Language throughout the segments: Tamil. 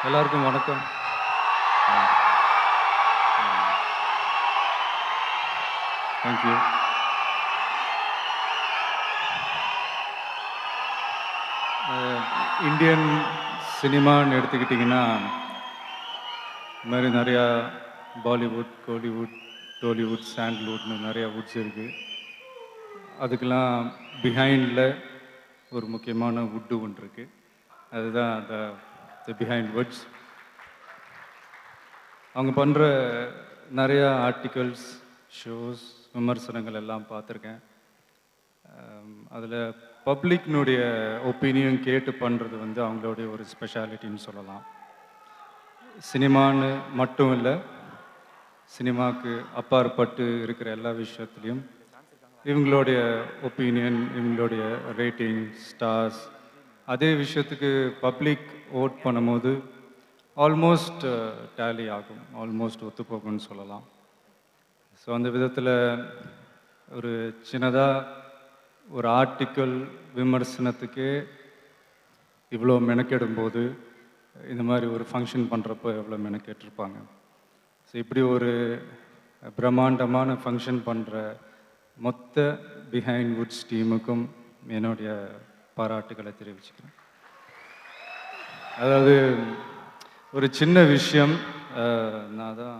எல்லாருக்கும் வணக்கம். தேங்க்யூ. இந்தியன் சினிமான்னு எடுத்துக்கிட்டிங்கன்னா இந்த மாதிரி நிறையா பாலிவுட், கோலிவுட், டோலிவுட், சாண்ட்வுட்னு நிறையா வுட்ஸ் இருக்குது. அதுக்கெல்லாம் பிஹைண்டில் ஒரு முக்கியமான வுட்டு ஒன்று இருக்குது. அதுதான் த பிஹைண்ட் வுட்ஸ். அவங்க பண்ணுற நிறையா ஆர்டிகல்ஸ், ஷோஸ், விமர்சனங்கள் எல்லாம் பார்த்துருக்கேன். அதில் பப்ளிக்னுடைய ஒப்பீனியன் கேட்டு பண்ணுறது வந்து அவங்களுடைய ஒரு ஸ்பெஷாலிட்டின்னு சொல்லலாம். சினிமான்னு மட்டும் இல்லை, சினிமாவுக்கு அப்பாற்பட்டு இருக்கிற எல்லா விஷயத்துலேயும் இவங்களுடைய ஒப்பீனியன், இவங்களுடைய ரேட்டிங், ஸ்டார்ஸ், அதே விஷயத்துக்கு பப்ளிக் ஓட் பண்ணும்போது ஆல்மோஸ்ட் டேலி ஆகும், ஆல்மோஸ்ட் ஒத்துப்போகும்னு சொல்லலாம். ஸோ அந்த விதத்தில் ஒரு சின்னதாக ஒரு ஆர்டிக்கல் விமர்சனத்துக்கே இவ்வளோ மெனக்கெடும்போது இந்த மாதிரி ஒரு ஃபங்க்ஷன் பண்ணுறப்போ எவ்வளோ மெனக்கெட்டிருப்பாங்க. ஸோ இப்படி ஒரு பிரம்மாண்டமான ஃபங்க்ஷன் பண்ணுற மொத்த பிஹைண்ட் வுட்ஸ் டீமுக்கும் என்னுடைய பாராட்டுகளை தெரிவிச்சுக்கிறேன். அதாவது ஒரு சின்ன விஷயம், நான் தான்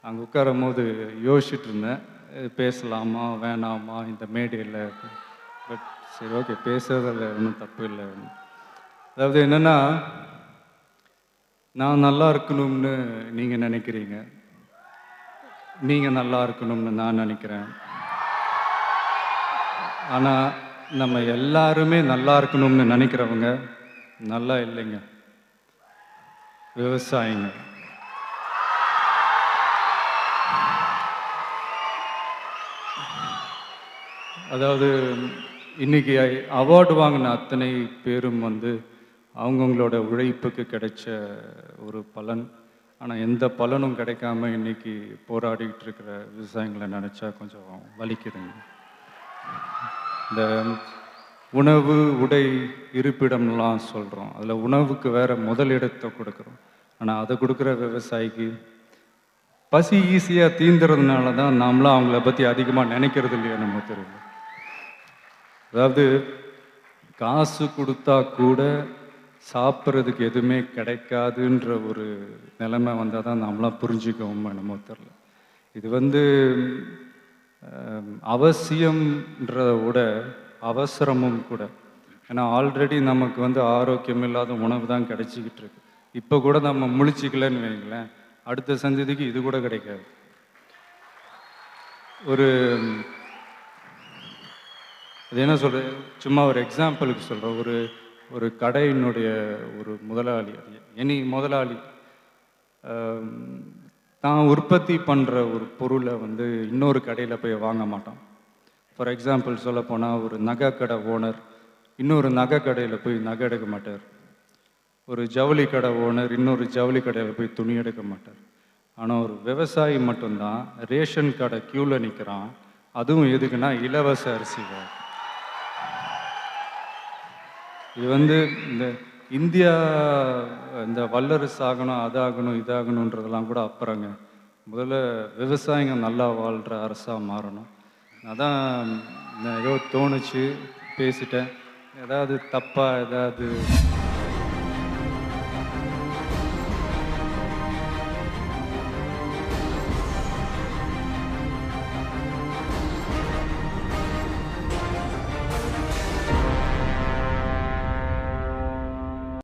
அங்கே உட்காரும் போது யோசிச்சுட்டு இருந்தேன், பேசலாமா வேணாமா இந்த மேடையில். பட் சரி, ஓகே, பேசுறதில் ஒன்றும் தப்பு இல்லை. அதாவது என்னென்னா, நான் நல்லா இருக்கணும்னு நீங்கள் நினைக்கிறீங்க, நீங்கள் நல்லா இருக்கணும்னு நான் நினைக்கிறேன். ஆனால் நம்ம எல்லாருமே நல்லா இருக்கணும்னு நினைக்கிறவங்க நல்லா இல்லைங்க, விவசாயிங்க. அதாவது இன்னைக்கு அவார்டு வாங்கின அத்தனை பேரும் வந்து அவங்கவுங்களோட உழைப்புக்கு கிடைச்ச ஒரு பலன். ஆனால் எந்த பலனும் கிடைக்காம இன்னைக்கு போராடிக்கிட்டு இருக்கிற விவசாயிகளை நினச்சா கொஞ்சம் வலிக்குதுங்க. இந்த உணவு, உடை, இருப்பிடம்லாம் சொல்கிறோம், அதில் உணவுக்கு வேற முதலிடத்தை கொடுக்குறோம். ஆனால் அதை கொடுக்குற விவசாயிக்கு பசி ஈஸியாக தீந்துறதுனால தான் நாமளாம் அவங்கள பற்றி அதிகமாக நினைக்கிறது இல்லையா நம்ம தெரியல. அதாவது காசு கொடுத்தா கூட சாப்பிட்றதுக்கு எதுவுமே கிடைக்காதுன்ற ஒரு நிலைமை வந்தால் தான் நம்மளாம் புரிஞ்சுக்கவும் என்னமோ தெரில. இது வந்து அவசியம்ன்றத விட அவசரமும் கூட. ஏன்னா ஆல்ரெடி நமக்கு வந்து ஆரோக்கியம் இல்லாத உணவு தான் கிடைச்சிக்கிட்டு இருக்கு. இப்போ கூட நம்ம முழிச்சிக்கலன்னு வைங்களேன், அடுத்த சந்ததிக்கு இது கூட கிடைக்காது. ஒரு அது என்ன சொல்கிறது, சும்மா ஒரு எக்ஸாம்பிளுக்கு சொல்கிறேன். ஒரு கடையினுடைய ஒரு முதலாளி, எனி முதலாளி தான் உற்பத்தி பண்ணுற ஒரு பொருளை வந்து இன்னொரு கடையில் போய் வாங்க மாட்டான். ஃபார் எக்ஸாம்பிள் சொல்லப்போனால், ஒரு நகை கடை ஓனர் இன்னொரு நகை கடையில் போய் நகை எடுக்க மாட்டார். ஒரு ஜவுளி கடை ஓனர் இன்னொரு ஜவுளி கடையில் போய் துணி எடுக்க மாட்டார். ஆனால் ஒரு விவசாயி மட்டும்தான் ரேஷன் கடை க்யூவில் நிற்கிறான். அதுவும் எதுக்குன்னா இலவச அரிசி. இது வந்து இந்த இந்தியா இந்த வல்லரசு ஆகணும், அதாகணும், இதாகணுன்றதெல்லாம் கூட அப்புறங்க. முதல்ல விவசாயிங்க நல்லா வாழ்கிற அரசாக மாறணும். அதான் ஏதோ தோணுச்சு, பேசிட்டேன். ஏதாவது தப்பாக ஏதாவது